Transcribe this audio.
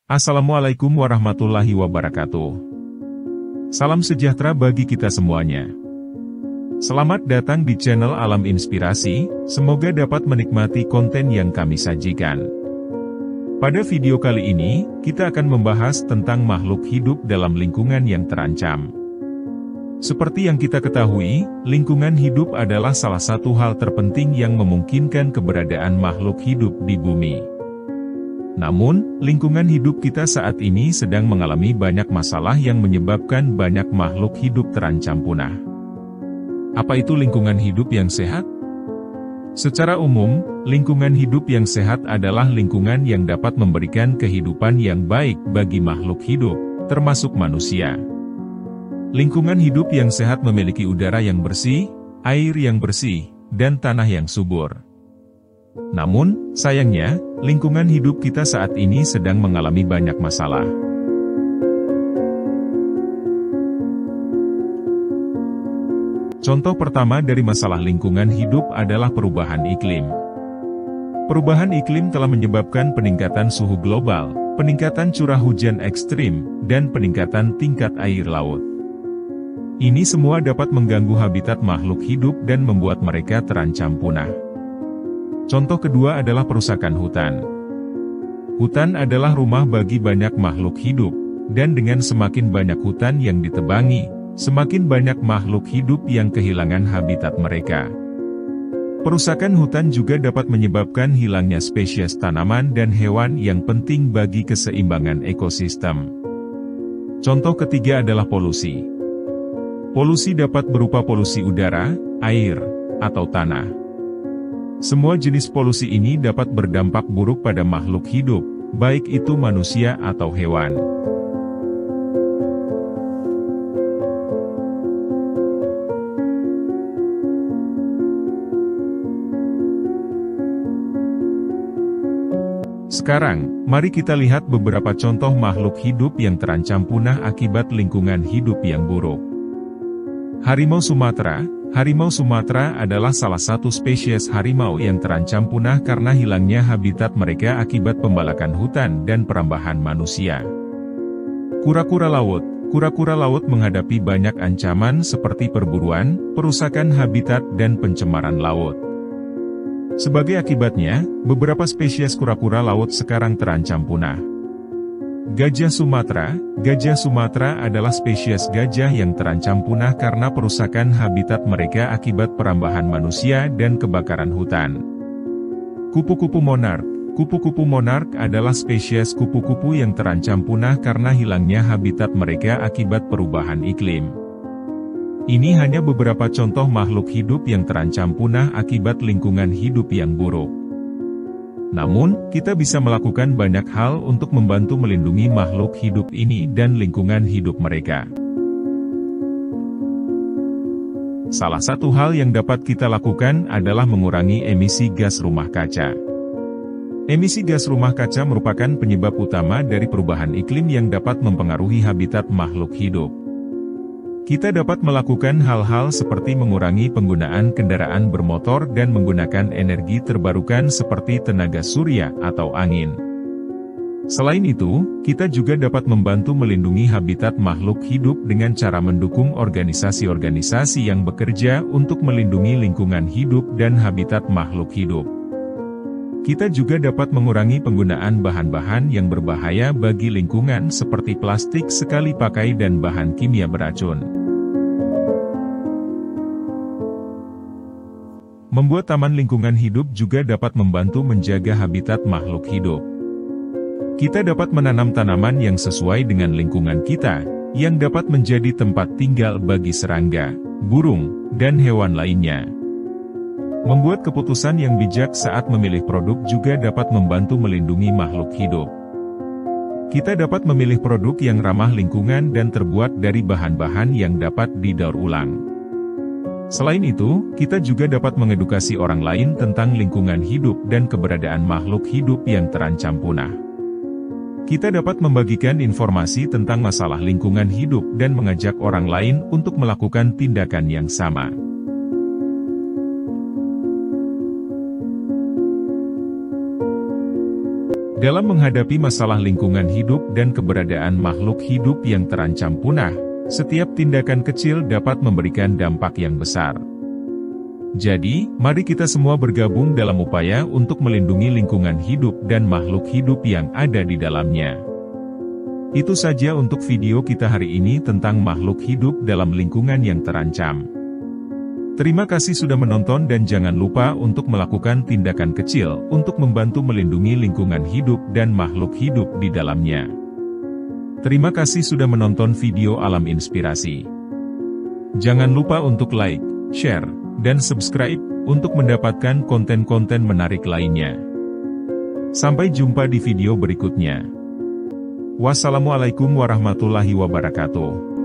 Assalamualaikum warahmatullahi wabarakatuh. Salam sejahtera bagi kita semuanya. Selamat datang di channel Alam Inspirasi, semoga dapat menikmati konten yang kami sajikan. Pada video kali ini, kita akan membahas tentang makhluk hidup dalam lingkungan yang terancam. Seperti yang kita ketahui, lingkungan hidup adalah salah satu hal terpenting yang memungkinkan keberadaan makhluk hidup di bumi. Namun, lingkungan hidup kita saat ini sedang mengalami banyak masalah yang menyebabkan banyak makhluk hidup terancam punah. Apa itu lingkungan hidup yang sehat? Secara umum, lingkungan hidup yang sehat adalah lingkungan yang dapat memberikan kehidupan yang baik bagi makhluk hidup, termasuk manusia. Lingkungan hidup yang sehat memiliki udara yang bersih, air yang bersih, dan tanah yang subur. Namun, sayangnya, lingkungan hidup kita saat ini sedang mengalami banyak masalah. Contoh pertama dari masalah lingkungan hidup adalah perubahan iklim. Perubahan iklim telah menyebabkan peningkatan suhu global, peningkatan curah hujan ekstrim, dan peningkatan tingkat air laut. Ini semua dapat mengganggu habitat makhluk hidup dan membuat mereka terancam punah. Contoh kedua adalah perusakan hutan. Hutan adalah rumah bagi banyak makhluk hidup, dan dengan semakin banyak hutan yang ditebangi, semakin banyak makhluk hidup yang kehilangan habitat mereka. Perusakan hutan juga dapat menyebabkan hilangnya spesies tanaman dan hewan yang penting bagi keseimbangan ekosistem. Contoh ketiga adalah polusi. Polusi dapat berupa polusi udara, air, atau tanah. Semua jenis polusi ini dapat berdampak buruk pada makhluk hidup, baik itu manusia atau hewan. Sekarang, mari kita lihat beberapa contoh makhluk hidup yang terancam punah akibat lingkungan hidup yang buruk. Harimau Sumatera. Harimau Sumatera adalah salah satu spesies harimau yang terancam punah karena hilangnya habitat mereka akibat pembalakan hutan dan perambahan manusia. Kura-kura laut. Kura-kura laut menghadapi banyak ancaman seperti perburuan, perusakan habitat dan pencemaran laut. Sebagai akibatnya, beberapa spesies kura-kura laut sekarang terancam punah. Gajah Sumatera. Gajah Sumatera adalah spesies gajah yang terancam punah karena perusakan habitat mereka akibat perambahan manusia dan kebakaran hutan. Kupu-kupu monark. Kupu-kupu monark adalah spesies kupu-kupu yang terancam punah karena hilangnya habitat mereka akibat perubahan iklim. Ini hanya beberapa contoh makhluk hidup yang terancam punah akibat lingkungan hidup yang buruk. Namun, kita bisa melakukan banyak hal untuk membantu melindungi makhluk hidup ini dan lingkungan hidup mereka. Salah satu hal yang dapat kita lakukan adalah mengurangi emisi gas rumah kaca. Emisi gas rumah kaca merupakan penyebab utama dari perubahan iklim yang dapat mempengaruhi habitat makhluk hidup. Kita dapat melakukan hal-hal seperti mengurangi penggunaan kendaraan bermotor dan menggunakan energi terbarukan seperti tenaga surya atau angin. Selain itu, kita juga dapat membantu melindungi habitat makhluk hidup dengan cara mendukung organisasi-organisasi yang bekerja untuk melindungi lingkungan hidup dan habitat makhluk hidup. Kita juga dapat mengurangi penggunaan bahan-bahan yang berbahaya bagi lingkungan seperti plastik sekali pakai dan bahan kimia beracun. Membuat taman lingkungan hidup juga dapat membantu menjaga habitat makhluk hidup. Kita dapat menanam tanaman yang sesuai dengan lingkungan kita, yang dapat menjadi tempat tinggal bagi serangga, burung, dan hewan lainnya. Membuat keputusan yang bijak saat memilih produk juga dapat membantu melindungi makhluk hidup. Kita dapat memilih produk yang ramah lingkungan dan terbuat dari bahan-bahan yang dapat didaur ulang. Selain itu, kita juga dapat mengedukasi orang lain tentang lingkungan hidup dan keberadaan makhluk hidup yang terancam punah. Kita dapat membagikan informasi tentang masalah lingkungan hidup dan mengajak orang lain untuk melakukan tindakan yang sama. Dalam menghadapi masalah lingkungan hidup dan keberadaan makhluk hidup yang terancam punah, setiap tindakan kecil dapat memberikan dampak yang besar. Jadi, mari kita semua bergabung dalam upaya untuk melindungi lingkungan hidup dan makhluk hidup yang ada di dalamnya. Itu saja untuk video kita hari ini tentang makhluk hidup dalam lingkungan yang terancam. Terima kasih sudah menonton dan jangan lupa untuk melakukan tindakan kecil untuk membantu melindungi lingkungan hidup dan makhluk hidup di dalamnya. Terima kasih sudah menonton video Alam Inspirasi. Jangan lupa untuk like, share, dan subscribe untuk mendapatkan konten-konten menarik lainnya. Sampai jumpa di video berikutnya. Wassalamualaikum warahmatullahi wabarakatuh.